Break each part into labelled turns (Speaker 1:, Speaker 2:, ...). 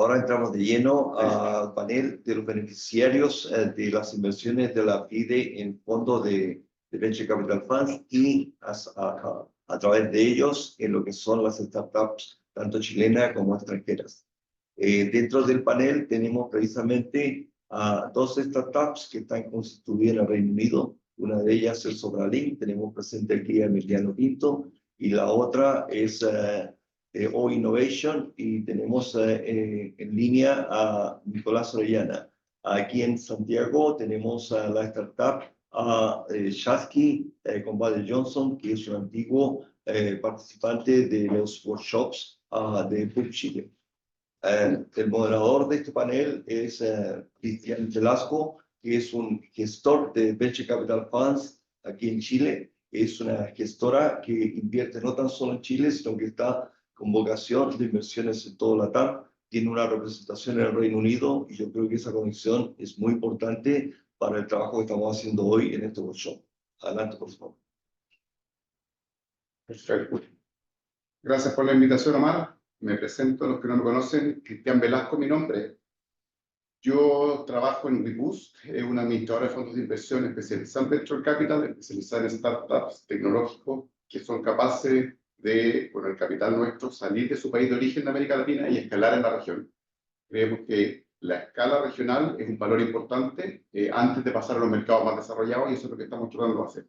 Speaker 1: ahora entramos de lleno al panel de los beneficiarios de las inversiones de la FIDE en fondos de Venture Capital Funds y a través de ellos en lo que son las startups, tanto chilenas como extranjeras. Dentro del panel tenemos precisamente a dos startups que están constituidas en el Reino Unido. Una de ellas es Sobralink, tenemos presente aquí a Emiliano Pinto, y la otra es O Innovation, y tenemos en línea a Nicolás Orellana. Aquí en Santiago tenemos a la startup Chasqui con Valle Johnson, que es un antiguo participante de los workshops de PUC Chile. El moderador de este panel es Cristian Velasco, que es un gestor de Venture Capital Funds aquí en Chile. Es una gestora que invierte no tan solo en Chile, sino que está con vocación de inversiones en todo Latam. Tiene una representación en el Reino Unido y yo creo que esa conexión es muy importante para el trabajo que estamos haciendo hoy en este workshop. Adelante, por favor.
Speaker 2: Perfecto. Gracias por la invitación, Omar. Me presento a los que no me conocen. Cristian Velasco, mi nombre. Yo trabajo en WeBoost, una administradora de fondos de inversión especializada en Venture Capital, especializada en startups tecnológicos que son capaces de, con el capital nuestro, salir de su país de origen de América Latina y escalar en la región. Creemos que la escala regional es un valor importante antes de pasar a los mercados más desarrollados, y eso es lo que estamos tratando de hacer.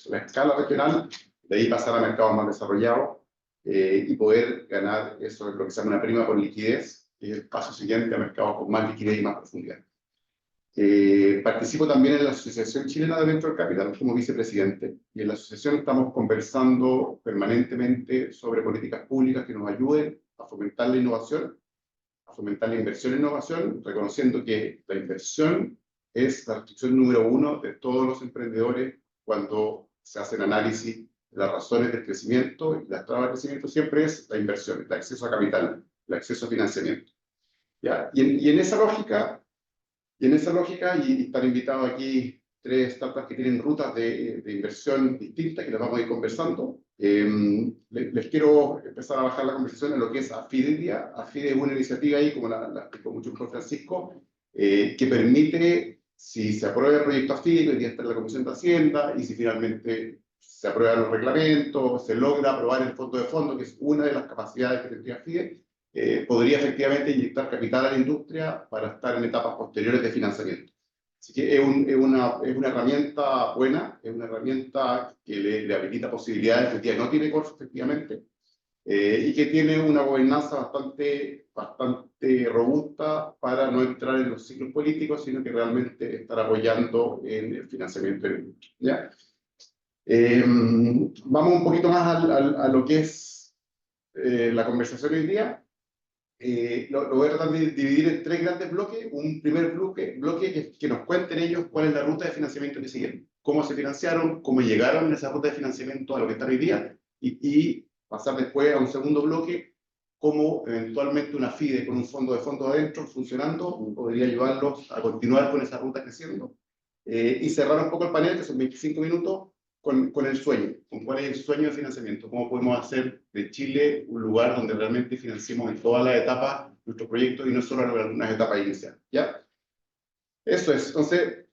Speaker 2: La escala regional, de ahí pasar a mercados más desarrollados y poder ganar eso es lo que se llama una prima por liquidez, que es el paso siguiente a mercados con más liquidez y más profundidad. Participo también en la Asociación Chilena de Venture Capital como vicepresidente, y en la asociación estamos conversando permanentemente sobre políticas públicas que nos ayuden a fomentar la innovación, a fomentar la inversión en innovación, reconociendo que la inversión es la restricción número uno de todos los emprendedores cuando se hacen análisis de las razones del crecimiento, y las trabas del crecimiento siempre es la inversión, el acceso a capital, el acceso a financiamiento. ¿Ya? Y en esa lógica, y están invitados aquí tres startups que tienen rutas de inversión distintas, que las vamos a ir conversando. Les quiero empezar a bajar la conversación en lo que es AFIDE. AFIDE es una iniciativa ahí, como la explicó mucho el Francisco, que permite, si se aprueba el proyecto AFIDE, hoy día está en la Comisión de Hacienda, y si finalmente se aprueban los reglamentos, se logra aprobar el fondo de fondo, que es una de las capacidades que tendría AFIDE, podría efectivamente inyectar capital a la industria para estar en etapas posteriores de financiamiento. Así que es una herramienta buena, es una herramienta que le habilita posibilidades que hoy día no tiene Corfo, efectivamente, y que tiene una gobernanza bastante robusta para no entrar en los ciclos políticos, sino que realmente estar apoyando en el financiamiento de la industria. ¿Ya? Vamos un poquito más a lo que es la conversación hoy día. Lo voy a tratar de dividir en tres grandes bloques. Un primer bloque que nos cuenten ellos cuál es la ruta de financiamiento que siguen, cómo se financiaron, cómo llegaron en esa ruta de financiamiento a lo que están hoy día, y pasar después a un segundo bloque, cómo eventualmente una FIDE con un fondo de fondos adentro funcionando podría ayudarlos a continuar con esa ruta creciendo. Y cerrar un poco el panel, que son 25 minutos, con el sueño, con cuál es el sueño de financiamiento, cómo podemos hacer de Chile un lugar donde realmente financiemos en todas las etapas nuestros proyectos y no solo en algunas etapas iniciales. ¿Ya? Eso es. Entonces,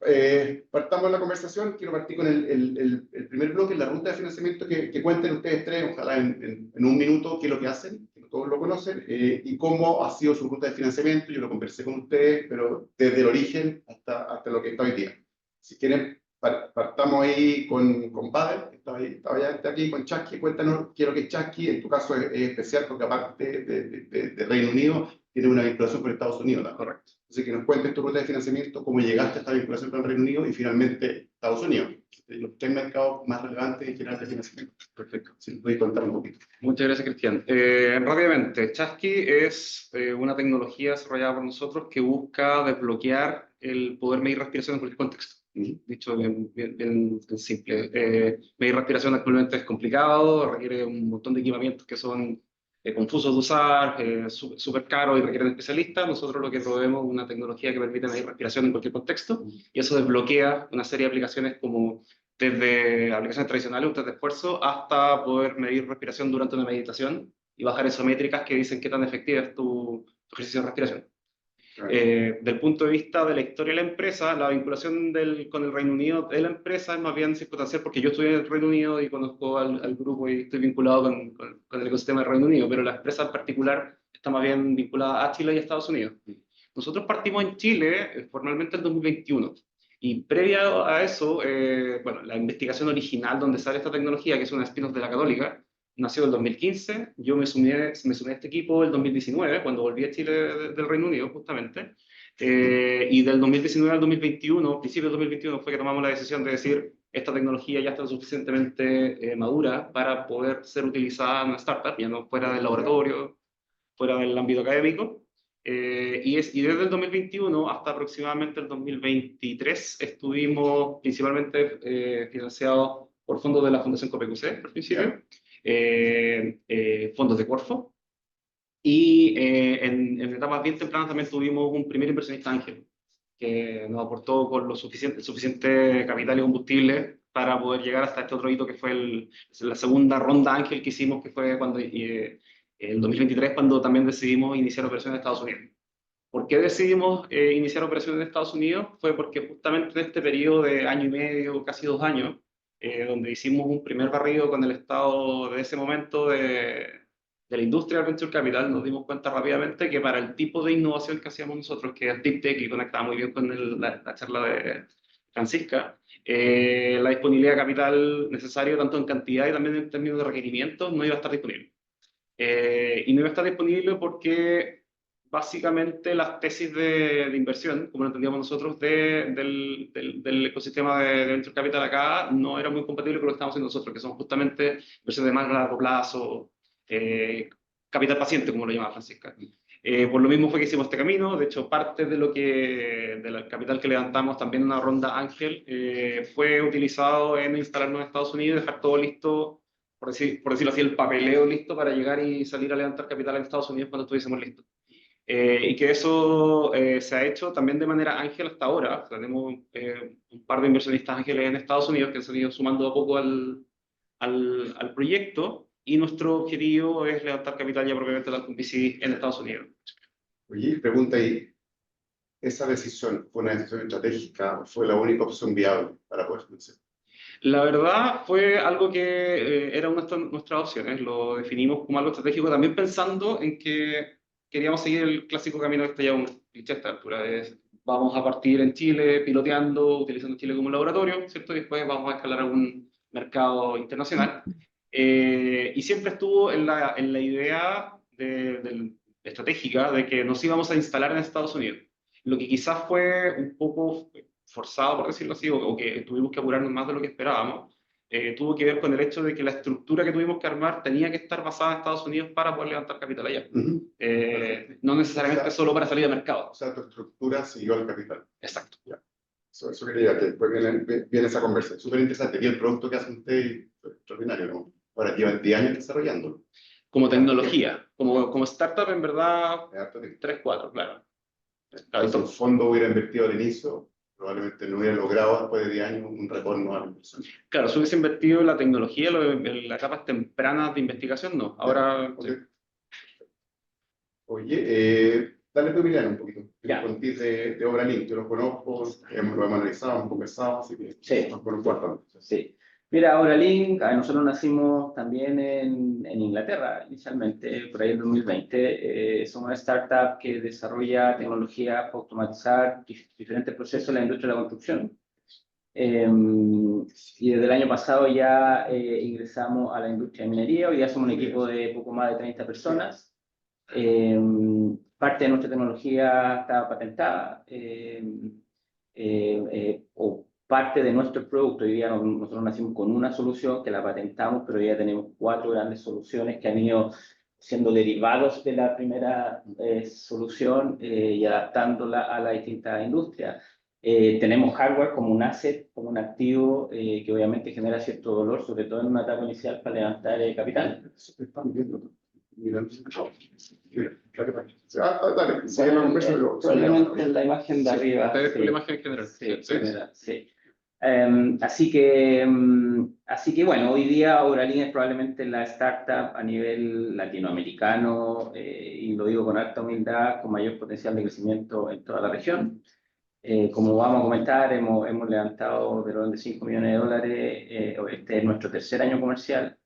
Speaker 2: partamos la conversación. Quiero partir con el primer bloque, la ruta de financiamiento, que cuenten ustedes tres, ojalá en un minuto, qué es lo que hacen, que todos lo conocen, y cómo ha sido su ruta de financiamiento. Yo lo conversé con ustedes, pero desde el origen hasta lo que está hoy día. Si quieren, partamos ahí con Pavel, que estaba ya aquí, con Chasqui. Cuéntanos qué es lo que es Chasqui. En tu caso es especial porque aparte de Reino Unido, tiene una vinculación con Estados Unidos, ¿no? Correcto. Así que nos cuentes tu ruta de financiamiento, cómo llegaste a esta vinculación con el Reino Unido y finalmente Estados Unidos, los tres mercados más relevantes en general de financiamiento. Perfecto. Si puedes contar un poquito.
Speaker 3: Muchas gracias, Cristian. Rápidamente, Chasqui es una tecnología desarrollada por nosotros que busca desbloquear el poder medir respiración en cualquier contexto. Dicho bien simple. Medir respiración actualmente es complicado, requiere un montón de equipamientos que son confusos de usar, súper caros y requieren especialistas. Nosotros lo que proveemos es una tecnología que permite medir respiración en cualquier contexto, y eso desbloquea una serie de aplicaciones como desde aplicaciones tradicionales, un test de esfuerzo, hasta poder medir respiración durante una meditación y bajar isométricas que dicen qué tan efectiva es tu ejercicio de respiración.
Speaker 2: Claro.
Speaker 3: Del punto de vista de la historia de la empresa, la vinculación con el Reino Unido de la empresa es más bien circunstancial porque yo estoy en el Reino Unido y conozco al grupo y estoy vinculado con el ecosistema del Reino Unido, pero la empresa en particular está más bien vinculada a Chile y a Estados Unidos. Nosotros partimos en Chile formalmente en 2021 y previa a eso, bueno, la investigación original donde sale esta tecnología, que es una spin-off de la Católica, nació en 2015, yo me sumé a este equipo en 2019, cuando volví a Chile del Reino Unido, justamente, y del 2019 al 2021, principio del 2021, fue que tomamos la decisión de decir, esta tecnología ya está suficientemente madura para poder ser utilizada en una startup, ya no fuera del laboratorio, fuera del ámbito académico, y desde el 2021 hasta aproximadamente el 2023 estuvimos principalmente financiados por fondos de la Fundación COPEQC, al principio, fondos de Corfo, y en etapas bien tempranas también tuvimos un primer inversionista ángel, que nos aportó con el suficiente capital y combustible para poder llegar hasta este otro hito que fue la segunda ronda ángel que hicimos, que fue cuando, el 2023, cuando también decidimos iniciar operaciones en Estados Unidos. ¿Por qué decidimos iniciar operaciones en Estados Unidos? Fue porque justamente en este periodo de año y medio, casi 2 años, donde hicimos un primer barrido con el estado de ese momento de la industria del Venture Capital, nos dimos cuenta rápidamente que para el tipo de innovación que hacíamos nosotros, que es Deep Tech, y conectaba muy bien con la charla de Francisca, la disponibilidad de capital necesario tanto en cantidad y también en términos de requerimientos no iba a estar disponible. Y no iba a estar disponible porque básicamente las tesis de inversión, como lo entendíamos nosotros, del ecosistema de Venture Capital acá, no era muy compatible con lo que estamos haciendo nosotros, que son justamente inversiones de más largo plazo, capital paciente, como lo llama Francisca. Por lo mismo fue que hicimos este camino. De hecho, parte del capital que levantamos, también en una ronda ángel, fue utilizado en instalarnos en Estados Unidos y dejar todo listo, por decirlo así, el papeleo listo para llegar y salir a levantar capital en Estados Unidos cuando estuviésemos listos. Y que eso se ha hecho también de manera ángel hasta ahora. Tenemos un par de inversionistas ángeles en Estados Unidos que se han ido sumando a poco al proyecto, y nuestro objetivo es levantar capital ya propiamente con VC en Estados Unidos.
Speaker 2: Oye, pregunta ahí, ¿esa decisión fue una decisión estratégica o fue la única opción viable para poder financiar?
Speaker 3: La verdad fue algo que era una de nuestras opciones, lo definimos como algo estratégico, también pensando en que queríamos seguir el clásico camino que está ya un cliché a esta altura, es vamos a partir en Chile piloteando, utilizando Chile como un laboratorio, ¿cierto? Y después vamos a escalar a un mercado internacional. Y siempre estuvo en la idea estratégica de que nos íbamos a instalar en Estados Unidos. Lo que quizás fue un poco forzado, por decirlo así, o que tuvimos que apurarnos más de lo que esperábamos, tuvo que ver con el hecho de que la estructura que tuvimos que armar tenía que estar basada en Estados Unidos para poder levantar capital allá. No necesariamente solo para salir al mercado.
Speaker 2: O sea, tu estructura siguió al capital.
Speaker 3: Exacto.
Speaker 2: Ya. Eso quería que después viene esa conversación. Súper interesante. Y el producto que hacen ustedes es extraordinario, ¿no? Ahora llevan 10 años desarrollándolo.
Speaker 3: Como tecnología, como startup, en verdad, 3, 4, claro.
Speaker 2: Si el fondo hubiera invertido al inicio, probablemente no hubiera logrado después de 10 años un retorno a la inversión.
Speaker 3: Claro, si hubiese invertido en la tecnología, en las etapas tempranas de investigación, no. Ahora,
Speaker 2: okay. Oye, dale tu Emiliano un poquito.
Speaker 4: Ya.
Speaker 2: Contigo de Obralink, yo lo conozco, lo hemos analizado, hemos conversado, así que
Speaker 4: Sí.
Speaker 2: nos conozco bastante.
Speaker 4: Sí. Mira, Obralink, nosotros nacimos también en Inglaterra, inicialmente, por ahí en 2020. Somos una startup que desarrolla tecnología para automatizar diferentes procesos en la industria de la construcción. Y desde el año pasado ya ingresamos a la industria de minería. Hoy ya somos un equipo de poco más de 30 personas. Parte de nuestra tecnología está patentada, o parte de nuestro producto. Hoy día nosotros nacimos con una solución que la patentamos, pero ya tenemos 4 grandes soluciones que han ido siendo derivados de la primera solución y adaptándola a la distinta industria. Tenemos hardware como un asset, como un activo que obviamente genera cierto dolor, sobre todo en una etapa inicial para levantar capital. Probablemente la imagen de arriba.
Speaker 3: la imagen general.
Speaker 4: Sí,
Speaker 3: Sí.
Speaker 4: sí. Así que bueno, hoy día Obraline es probablemente la startup a nivel latinoamericano, y lo digo con alta humildad, con mayor potencial de crecimiento en toda la región. Como vamos a comentar, hemos levantado del orden de $5 millones. Este es nuestro tercer año comercial.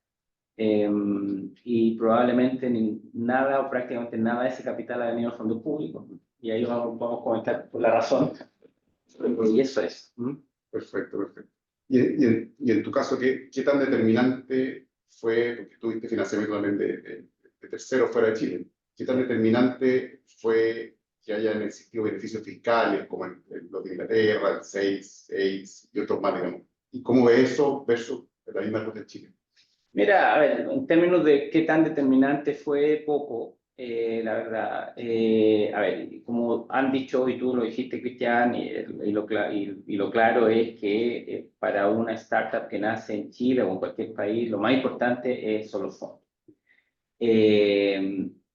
Speaker 4: Y probablemente nada o prácticamente nada de ese capital ha venido de fondos públicos. Y ahí vamos a comentar por la razón. Y eso es.
Speaker 2: Perfecto, perfecto. Y en tu caso, ¿qué tan determinante fue, porque tuviste financiamiento también de terceros fuera de Chile, qué tan determinante fue que hayan existido beneficios fiscales como en los de Inglaterra, el SACE, AIDS y otros más, digamos? ¿Y cómo ves eso versus la misma ruta en Chile?
Speaker 4: Mira, a ver, en términos de qué tan determinante fue, poco, la verdad. A ver, como han dicho y tú lo dijiste, Cristian, y lo claro es que para una startup que nace en Chile o en cualquier país, lo más importante son los fondos.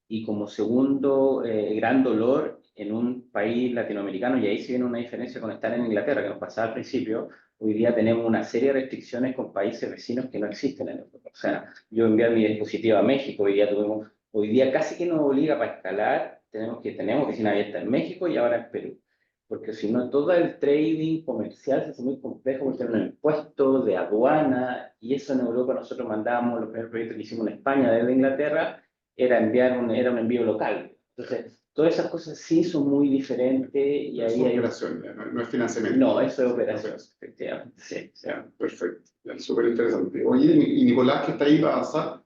Speaker 4: Y como segundo gran dolor en un país latinoamericano, y ahí sí viene una diferencia con estar en Inglaterra, que nos pasaba al principio, hoy día tenemos una serie de restricciones con países vecinos que no existen en Europa. O sea, yo enviar mi dispositivo a México, hoy día casi que nos obliga para escalar, tenemos oficina abierta en México y ahora en Perú. Porque si no, todo el trading comercial se hace muy complejo porque tiene un impuesto de aduana, y eso en Europa nosotros mandábamos, los primeros proyectos que hicimos en España desde Inglaterra, era era un envío local. Entonces, todas esas cosas sí son muy diferentes y
Speaker 2: Es
Speaker 4: ahí hay...
Speaker 2: operación, no es financiamiento.
Speaker 4: No, eso es operación, efectivamente. Sí, sí.
Speaker 2: Perfecto, súper interesante. Oye, y Nicolás, que está ahí para avanzar.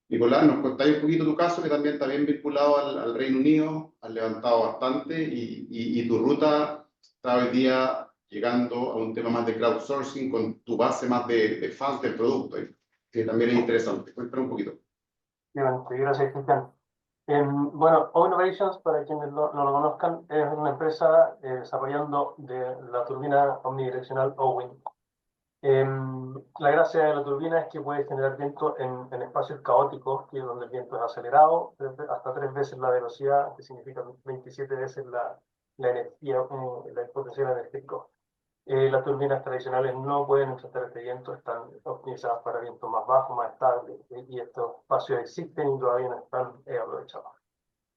Speaker 2: Nicolás, nos contáis un poquito tu caso, que también está bien vinculado al Reino Unido, has levantado bastante y tu ruta está hoy día llegando a un tema más de crowdsourcing con tu base más de fans del producto, que también es interesante. Cuéntame un poquito.
Speaker 5: Bien, gracias, Cristian. Bueno, O-Innovations, para quienes no lo conozcan, es una empresa desarrollando la turbina omnidireccional O-Wind. La gracia de la turbina es que puede generar viento en espacios caóticos, que es donde el viento es acelerado, hasta 3 veces la velocidad, que significa 27 veces la energía, el potencial energético. Las turbinas tradicionales no pueden enfrentar este viento, están optimizadas para vientos más bajos, más estables, y estos espacios existen y todavía no están aprovechados.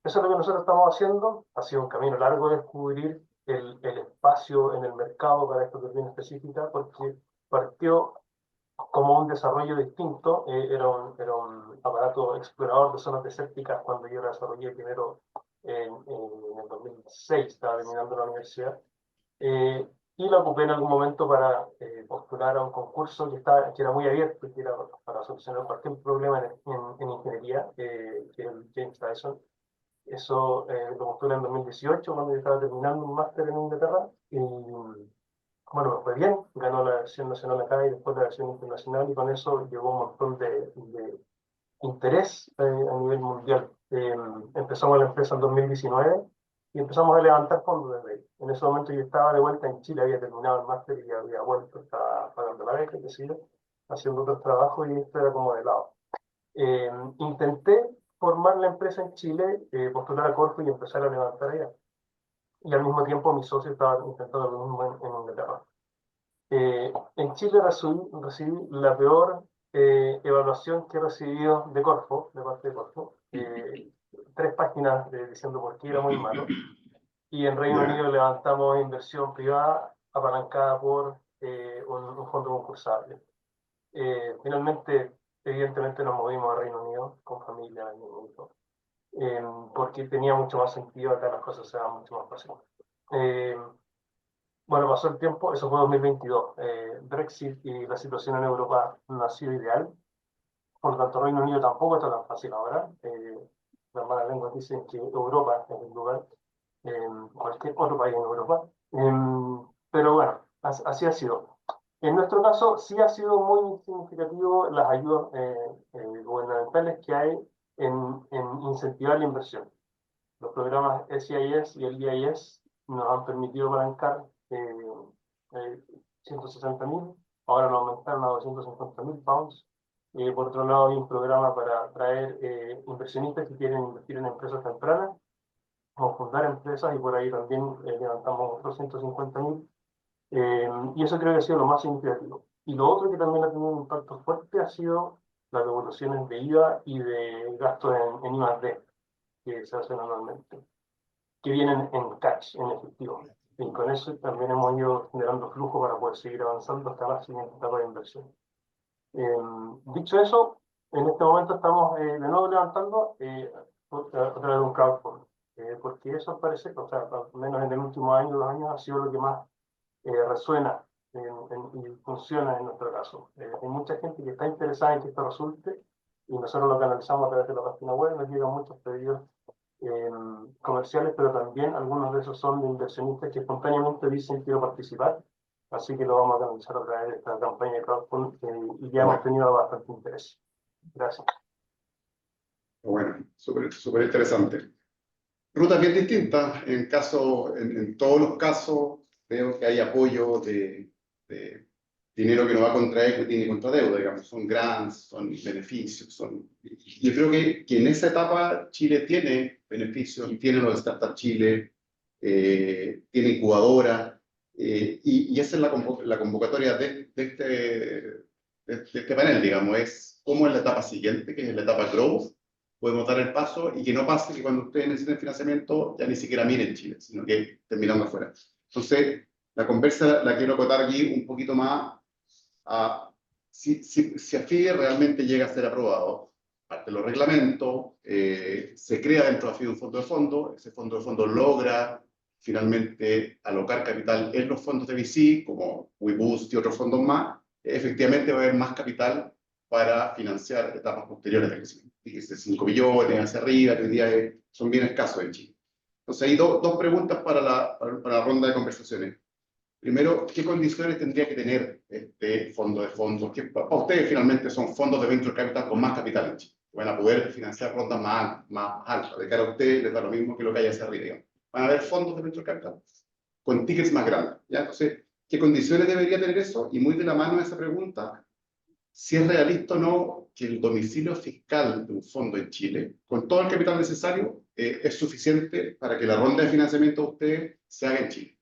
Speaker 5: Eso es lo que nosotros estamos haciendo. Ha sido un camino largo de descubrir el espacio en el mercado para esta turbina específica, porque partió como un desarrollo distinto. Era un aparato explorador de zonas desérticas cuando yo lo desarrollé primero en el 2006, estaba terminando la universidad. Y lo ocupé en algún momento para postular a un concurso que era muy abierto, que era para solucionar cualquier problema en ingeniería, que es el James Dyson. Eso lo postulé en 2018, cuando yo estaba terminando un máster en Inglaterra. Y bueno, me fue bien, ganó la versión nacional acá y después la versión internacional, y con eso llegó un montón de interés a nivel mundial. Empezamos la empresa en 2019 y empezamos a levantar fondos desde ahí. En ese momento yo estaba de vuelta en Chile, había terminado el máster y había vuelto, estaba pagando la beca, haciendo otros trabajos, y esto era como de lado. Intenté formar la empresa en Chile, postular a Corfo y empezar a levantar allá. Y al mismo tiempo mis socios estaban intentando lo mismo en Inglaterra. En Chile recibí la peor evaluación que he recibido de Corfo, de parte de Corfo. 3 páginas diciendo por qué era muy malo. Y en Reino Unido levantamos inversión privada apalancada por un fondo concursable. Finalmente, evidentemente nos movimos a Reino Unido con familia, porque tenía mucho más sentido, acá las cosas se dan mucho más fácil. Bueno, pasó el tiempo, eso fue 2022. Brexit y la situación en Europa no ha sido ideal. Por lo tanto, Reino Unido tampoco está tan fácil ahora. Las malas lenguas dicen que Europa es el lugar, cualquier otro país en Europa. Pero bueno, así ha sido. En nuestro caso, sí ha sido muy significativo las ayudas gubernamentales que hay en incentivar la inversión. Los programas SIS y el EIS nos han permitido apalancar 160.000, ahora lo aumentaron a 250.000 pounds. Por otro lado, hay un programa para atraer inversionistas que quieren invertir en empresas tempranas o fundar empresas, y por ahí también levantamos otros 150.000. Y eso creo que ha sido lo más significativo. Y lo otro que también ha tenido un impacto fuerte ha sido las devoluciones de IVA y de gastos en I+D que se hacen anualmente, que vienen en cash, en efectivo. Y con eso también hemos ido generando flujo para poder seguir avanzando hasta la siguiente etapa de inversión. Dicho eso, en este momento estamos de nuevo levantando otra vez un crowdfunding, porque eso parece, o sea, al menos en el último año, 2 años, ha sido lo que más resuena y funciona en nuestro caso. Hay mucha gente que está interesada en que esto resulte y nosotros lo canalizamos a través de la página web, nos llegan muchos pedidos comerciales, pero también algunos de esos son de inversionistas que espontáneamente dicen quiero participar, así que lo vamos a canalizar a través de esta campaña de crowdfunding y ya hemos tenido bastante interés. Gracias.
Speaker 2: Bueno, súper interesante. Rutas bien distintas. En todos los casos veo que hay apoyo de dinero que no va contra equity ni contra deuda, digamos. Son grants, son beneficios. Yo creo que en esa etapa Chile tiene beneficios, tiene los Startup Chile, tiene incubadora, y esa es la convocatoria de este panel, digamos, es cómo en la etapa siguiente, que es la etapa growth, podemos dar el paso y que no pase que cuando ustedes necesiten financiamiento ya ni siquiera miren Chile, sino que estén mirando afuera. Entonces, la conversa la quiero acotar aquí un poquito más a si AFIDE realmente llega a ser aprobado, parte de los reglamentos, se crea dentro de AFIDE un fondo de fondos, ese fondo de fondos logra finalmente alocar capital en los fondos de VC, como WeBoost y otros fondos más, efectivamente va a haber más capital para financiar etapas posteriores de crecimiento. Fíjese, 5 billones hacia arriba, que hoy día son bien escasos en Chile. Entonces, hay dos preguntas para la ronda de conversaciones. Primero, ¿qué condiciones tendría que tener este fondo de fondos? Que para ustedes finalmente son fondos de venture capital con más capital en Chile. Van a poder financiar rondas más altas. De cara a ustedes les da lo mismo que lo que haya hacia arriba. Van a haber fondos de venture capital con tickets más grandes. ¿Ya? Entonces, ¿qué condiciones debería tener eso? Y muy de la mano de esa pregunta, si es realista o no que el domicilio fiscal de un fondo en Chile, con todo el capital necesario, es suficiente para que la ronda de financiamiento de ustedes se haga en Chile.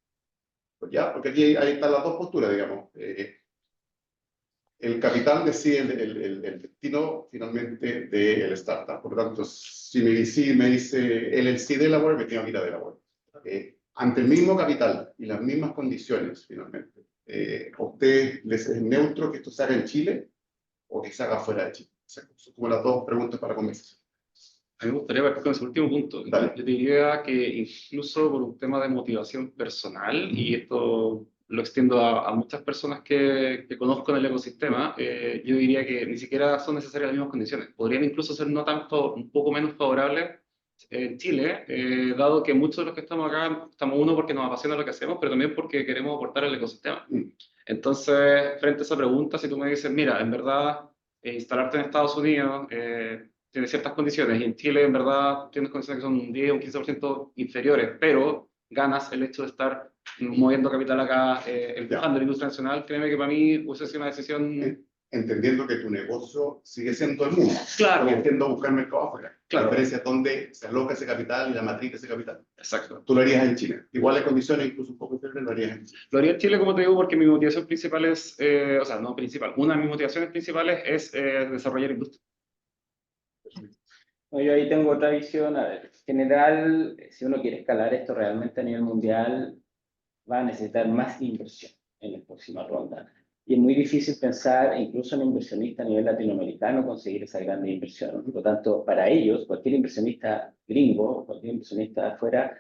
Speaker 2: ¿Ya? Porque aquí ahí están las dos posturas, digamos. El capital decide el destino finalmente del startup. Por lo tanto, si me dice LLC Delaware, me tengo que ir a Delaware. Ante el mismo capital y las mismas condiciones, finalmente, ¿a ustedes les es neutro que esto se haga en Chile o que se haga fuera de Chile? Son como las dos preguntas para conversación.
Speaker 3: A mí me gustaría partir con ese último punto.
Speaker 2: Dale.
Speaker 3: Yo diría que incluso por un tema de motivación personal, y esto lo extiendo a muchas personas que conozco en el ecosistema, yo diría que ni siquiera son necesarias las mismas condiciones. Podrían incluso ser no tanto, un poco menos favorables en Chile, dado que muchos de los que estamos acá, estamos uno porque nos apasiona lo que hacemos, pero también porque queremos aportar al ecosistema. Entonces, frente a esa pregunta, si tú me dices, mira, en verdad, instalarte en Estados Unidos tiene ciertas condiciones, y en Chile, en verdad, tienes condiciones que son un 10 o un 15% inferiores, pero ganas el hecho de estar moviendo capital acá, empujando la industria nacional, créeme que para mí hubiese sido una decisión...
Speaker 2: Entendiendo que tu negocio sigue siendo el mundo.
Speaker 3: Claro.
Speaker 2: Y entiendo buscar mercado afuera.
Speaker 3: Claro.
Speaker 2: La diferencia es dónde se aloca ese capital y la matriz de ese capital.
Speaker 3: Exacto.
Speaker 2: Tú lo harías en Chile. Igual las condiciones, incluso un poco inferiores, lo harías en Chile.
Speaker 3: Lo haría en Chile, como te digo, porque mi motivación principal es, o sea, no principal, una de mis motivaciones principales es desarrollar industria.
Speaker 4: Yo ahí tengo otra visión. A ver, en general, si uno quiere escalar esto realmente a nivel mundial, va a necesitar más inversión en la próxima ronda. Y es muy difícil pensar, incluso en inversionistas a nivel latinoamericano, conseguir esa grande inversión. Por lo tanto, para ellos, cualquier inversionista gringo, cualquier inversionista de afuera,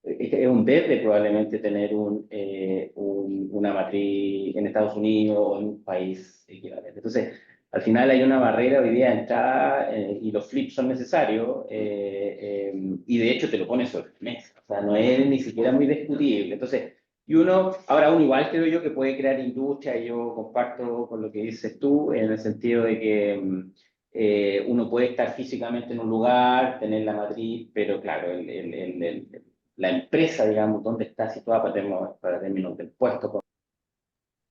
Speaker 4: es un desde probablemente tener una matriz en Estados Unidos o en un país equivalente. Entonces, al final hay una barrera hoy día de entrada y los flips son necesarios y de hecho te lo pones sobre la mesa. O sea, no es ni siquiera muy discutible. Entonces, ahora uno igual creo yo que puede crear industria, y yo comparto con lo que dices tú, en el sentido de que uno puede estar físicamente en un lugar, tener la matriz, pero claro, la empresa, digamos, donde está situada para términos del puesto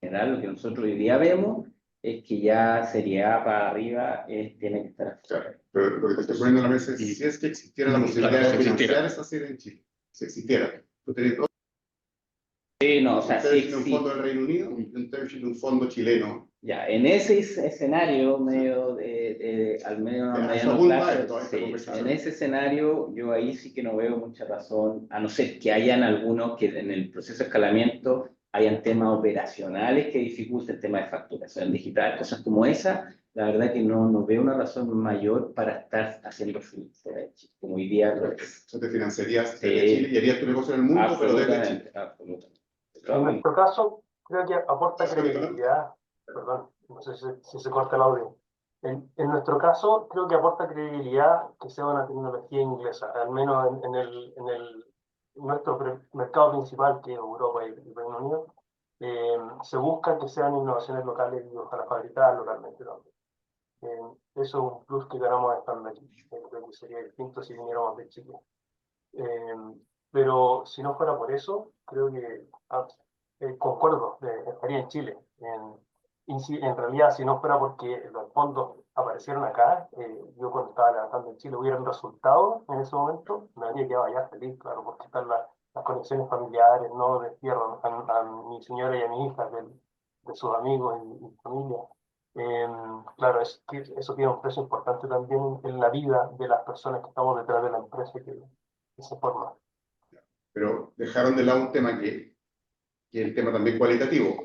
Speaker 4: en general, lo que nosotros hoy día vemos es que ya Serie A para arriba tiene que estar afuera.
Speaker 2: Pero lo que te estoy poniendo en la mesa es si es que existiera la posibilidad de financiar esa serie en Chile. Si existiera. Tú tenés
Speaker 4: Sí, no, o sea,
Speaker 2: un term
Speaker 4: sí
Speaker 2: sheet de un
Speaker 4: existe.
Speaker 2: fondo del Reino Unido y un term sheet de un fondo chileno.
Speaker 4: Ya, en ese escenario, medio al medio a
Speaker 2: Eso
Speaker 4: mediano
Speaker 2: apunta a
Speaker 4: plazo,
Speaker 2: esto, a esta
Speaker 4: sí,
Speaker 2: conversación.
Speaker 4: en ese escenario yo ahí sí que no veo mucha razón, a no ser que hayan algunos que en el proceso de escalamiento hayan temas operacionales que dificulten el tema de facturación digital, cosas como esa, la verdad que no veo una razón mayor para estar haciendo como hoy día lo es.
Speaker 2: Eso te financiarías
Speaker 4: Sí.
Speaker 2: desde Chile y harías tu negocio en el mundo, pero desde Chile.
Speaker 4: Absolutamente.
Speaker 5: En nuestro caso, creo que aporta
Speaker 2: ¿Estás capitulando?
Speaker 5: credibilidad. Perdón, no sé si se corta el audio. En nuestro caso, creo que aporta credibilidad que sea una tecnología inglesa, al menos nuestro mercado principal, que es Europa y el Reino Unido. Se busca que sean innovaciones locales y ojalá fabricadas localmente también. Eso es un plus que ganamos estando aquí. Creo que sería distinto si viniéramos de Chile. Eh, pero si no fuera por eso, creo que concuerdo, estaría en Chile. Y si, en realidad, si no fuera porque los fondos aparecieron acá, yo cuando estaba levantando en Chile hubieran resultado en ese momento, me habría quedado allá feliz, claro, porque están las conexiones familiares, no destierro a mi señora y a mi hija de sus amigos y familia. Claro, eso tiene un peso importante también en la vida de las personas que estamos detrás de la empresa que se forma.
Speaker 2: Pero dejaron de lado un tema que es el tema también cualitativo.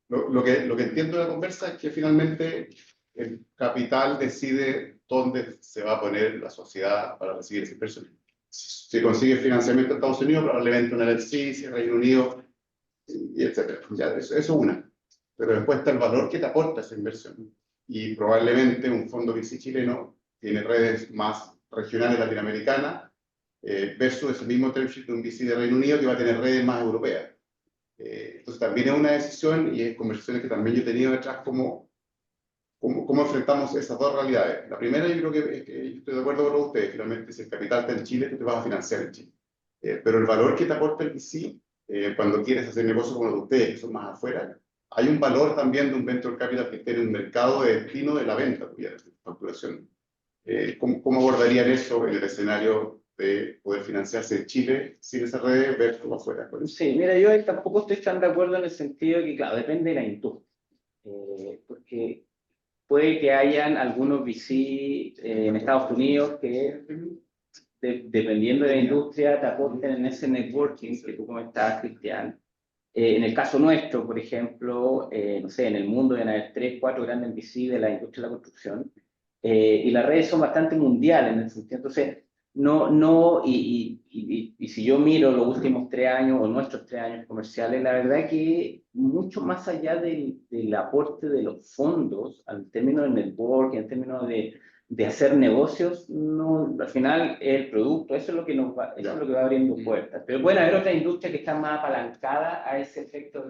Speaker 2: Lo que entiendo de la conversa es que finalmente el capital decide dónde se va a poner la sociedad para recibir esa inversión. Si consigue financiamiento en Estados Unidos, probablemente una LLC, si Reino Unido, y etcétera. Ya, eso es una. Pero después está el valor que te aporta esa inversión. Y probablemente un fondo VC chileno tiene redes más regionales latinoamericanas versus ese mismo term sheet de un VC de Reino Unido que va a tener redes más europeas. Entonces también es una decisión y es conversaciones que también yo he tenido detrás cómo enfrentamos esas dos realidades. La primera yo creo que estoy de acuerdo con ustedes, finalmente si el capital está en Chile, tú te vas a financiar en Chile. Pero el valor que te aporta el VC cuando quieres hacer negocios como los de ustedes, que son más afuera, hay un valor también de un venture capital que esté en un mercado de destino de la venta tuya, de facturación. ¿Cómo abordarían eso en el escenario de poder financiarse en Chile sin esa red versus afuera?
Speaker 4: Sí, mira, yo ahí tampoco estoy tan de acuerdo en el sentido de que, claro, depende de la industria. Porque puede que hayan algunos VC en Estados Unidos que, dependiendo de la industria, te aporten en ese networking que tú comentabas, Cristian. En el caso nuestro, por ejemplo, no sé, en el mundo deben haber 3, 4 grandes VC de la industria de la construcción, y las redes son bastante mundiales en el sentido. Entonces, y si yo miro los últimos 3 años o nuestros 3 años comerciales, la verdad que mucho más allá del aporte de los fondos, al término del network, en términos de hacer negocios, no, al final el producto, eso es lo que eso es lo que va abriendo puertas. Pero pueden haber otras industrias que están más apalancadas a ese efecto.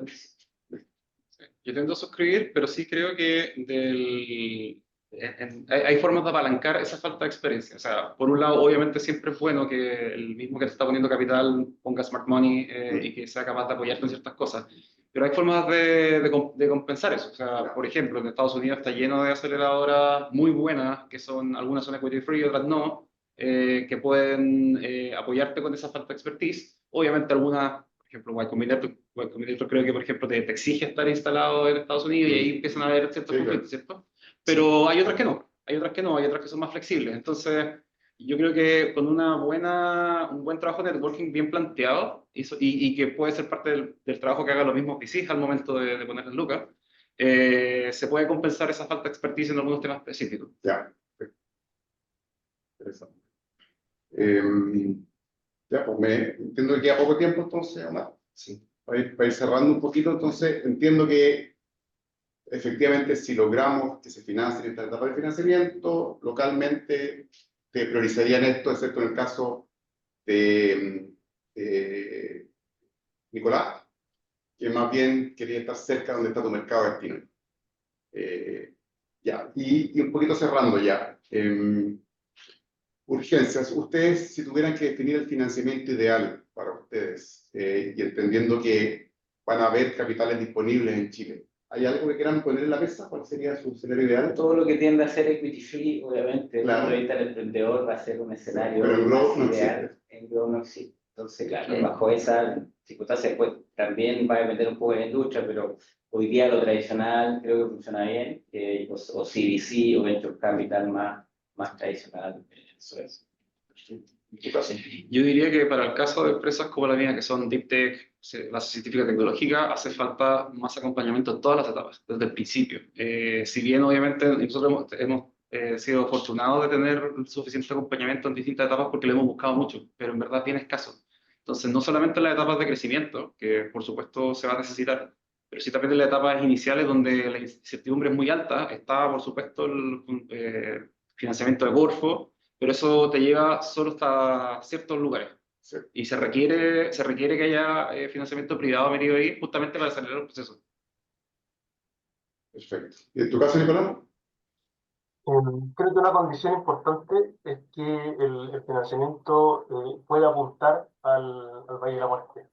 Speaker 3: Yo tiendo a suscribir, pero sí creo que hay formas de apalancar esa falta de experiencia. O sea, por un lado, obviamente siempre es bueno que el mismo que te está poniendo capital ponga smart money y que sea capaz de apoyarte en ciertas cosas. Pero hay formas de compensar eso. O sea, por ejemplo, en Estados Unidos está lleno de aceleradoras muy buenas, que son, algunas son equity free, otras no, que pueden apoyarte con esa falta de expertise. Obviamente algunas, por ejemplo, Y Combinator creo que, por ejemplo, te exige estar instalado en Estados Unidos y ahí empiezan a haber ciertos conflictos, ¿cierto? Pero hay otras que no, hay otras que son más flexibles. Entonces, yo creo que con un buen trabajo de networking bien planteado y que puede ser parte del trabajo que hagan los mismos VCs al momento de poner en lucas, se puede compensar esa falta de expertise en algunos temas específicos.
Speaker 2: Ya, interesante. Ya, pues entiendo que queda poco tiempo entonces, Omar. Sí. Para ir cerrando un poquito, entonces entiendo que efectivamente si logramos que se financie esta etapa de financiamiento, localmente te priorizarían esto, excepto en el caso de Nicolás, que más bien quería estar cerca donde está tu mercado de destino. Ya, y un poquito cerrando ya. Urgencias. Ustedes, si tuvieran que definir el financiamiento ideal para ustedes, y entendiendo que van a haber capitales disponibles en Chile, ¿hay algo que quieran poner en la mesa? ¿Cuál sería su escenario ideal?
Speaker 4: Todo lo que tiende a ser equity free, obviamente,
Speaker 2: Claro.
Speaker 4: desde el punto de vista del emprendedor va a ser un escenario
Speaker 2: Pero en Growth no
Speaker 4: ideal.
Speaker 2: existe.
Speaker 4: En Growth no existe. Entonces, claro, bajo esa circunstancia, pues también va a depender un poco de la industria, pero hoy día lo tradicional creo que funciona bien, o CVC o Venture Capital más tradicional. Eso es. ¿Qué pasa?
Speaker 3: Yo diría que para el caso de empresas como la mía, que son Deep Tech, base científica tecnológica, hace falta más acompañamiento en todas las etapas, desde el principio. Si bien obviamente nosotros hemos sido afortunados de tener suficiente acompañamiento en distintas etapas porque lo hemos buscado mucho, pero en verdad bien escaso. Entonces, no solamente en las etapas de crecimiento, que por supuesto se va a necesitar, pero sí también en las etapas iniciales donde la incertidumbre es muy alta, está por supuesto el financiamiento de Corfo, pero eso te lleva solo hasta ciertos lugares.
Speaker 2: Sí.
Speaker 3: Y se requiere que haya financiamiento privado metido ahí justamente para acelerar el proceso.
Speaker 2: Perfecto. ¿Y en tu caso, Nicolás?
Speaker 5: Creo que una condición importante es que el financiamiento pueda apuntar al Valle de la Muerte.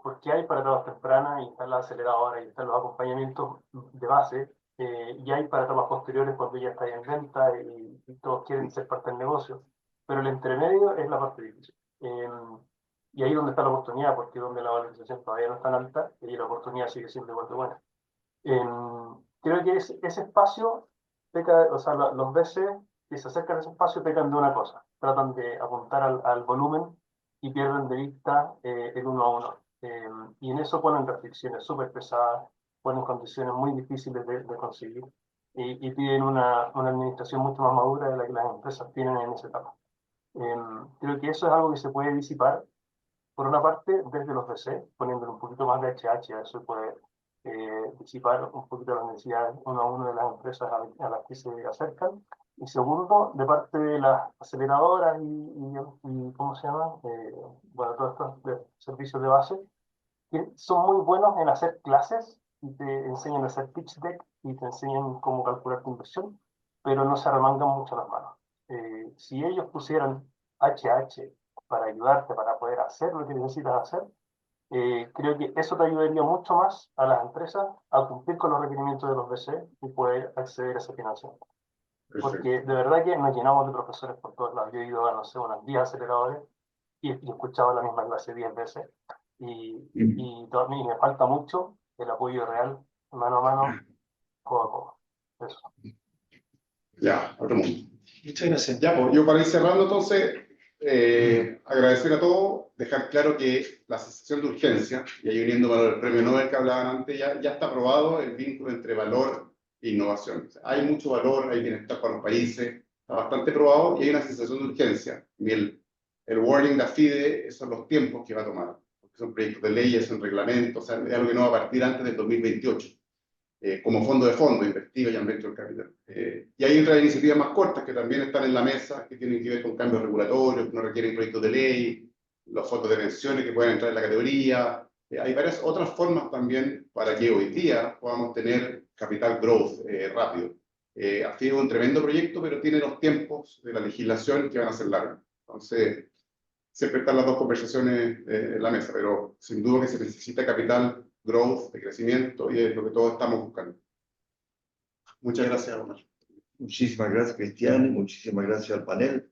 Speaker 5: Porque hay para etapas tempranas y están las aceleradoras y están los acompañamientos de base y hay para etapas posteriores cuando ya está en venta y todos quieren ser parte del negocio. Pero el entremedio es la parte difícil. Y ahí es donde está la oportunidad, porque donde la valorización todavía no es tan alta y la oportunidad sigue siendo igual de buena. Creo que ese espacio, o sea, los VC que se acercan a ese espacio pecan de una cosa, tratan de apuntar al volumen y pierden de vista el uno a uno. Y en eso ponen restricciones súper pesadas, ponen condiciones muy difíciles de conseguir y piden una administración mucho más madura de la que las empresas tienen en esa etapa. Creo que eso es algo que se puede disipar, por una parte, desde los VC, poniéndole un poquito más de HH a eso puede disipar un poquito las necesidades uno a uno de las empresas a las que se acercan. Y segundo, de parte de las aceleradoras y ¿cómo se llama? Bueno, todos estos servicios de base, que son muy buenos en hacer clases y te enseñan a hacer pitch deck y te enseñan cómo calcular tu inversión, pero no se arremangan mucho las manos. Si ellos pusieran HH para ayudarte, para poder hacer lo que necesitas hacer, creo que eso te ayudaría mucho más a las empresas a cumplir con los requerimientos de los VC y poder acceder a esa financiación. Porque de verdad que nos llenamos de profesores por todos lados. Yo he ido a, no sé, unas 10 aceleradores y he escuchado la misma clase 10 veces. Y me falta mucho el apoyo real, mano a mano, codo a codo. Eso.
Speaker 2: Ya, otro mundo.
Speaker 6: Muchas gracias.
Speaker 2: Ya, pues yo para ir cerrando entonces, agradecer a todos, dejar claro que la sensación de urgencia, y ahí uniendo valor el premio Nobel que hablaban antes, ya está aprobado el vínculo entre valor e innovación. O sea, hay mucho valor, hay bienestar para los países, está bastante probado y hay una sensación de urgencia. Y el warning de AFIDE, esos son los tiempos que va a tomar, porque son proyectos de leyes, son reglamentos, o sea, es algo que no va a partir antes del 2028. Como fondo de fondo, investiga ya en Venture Capital. Y hay otras iniciativas más cortas que también están en la mesa, que tienen que ver con cambios regulatorios, que no requieren proyectos de ley, los fondos de pensiones que pueden entrar en la categoría. Hay varias otras formas también para que hoy día podamos tener capital growth rápido. Ha sido un tremendo proyecto, pero tiene los tiempos de la legislación que van a ser largos. Entonces, siempre están las dos conversaciones en la mesa, pero sin duda que se necesita capital growth, de crecimiento, y es lo que todos estamos buscando. Muchas gracias, Omar.
Speaker 1: Muchísimas gracias, Cristian, y muchísimas gracias al panel.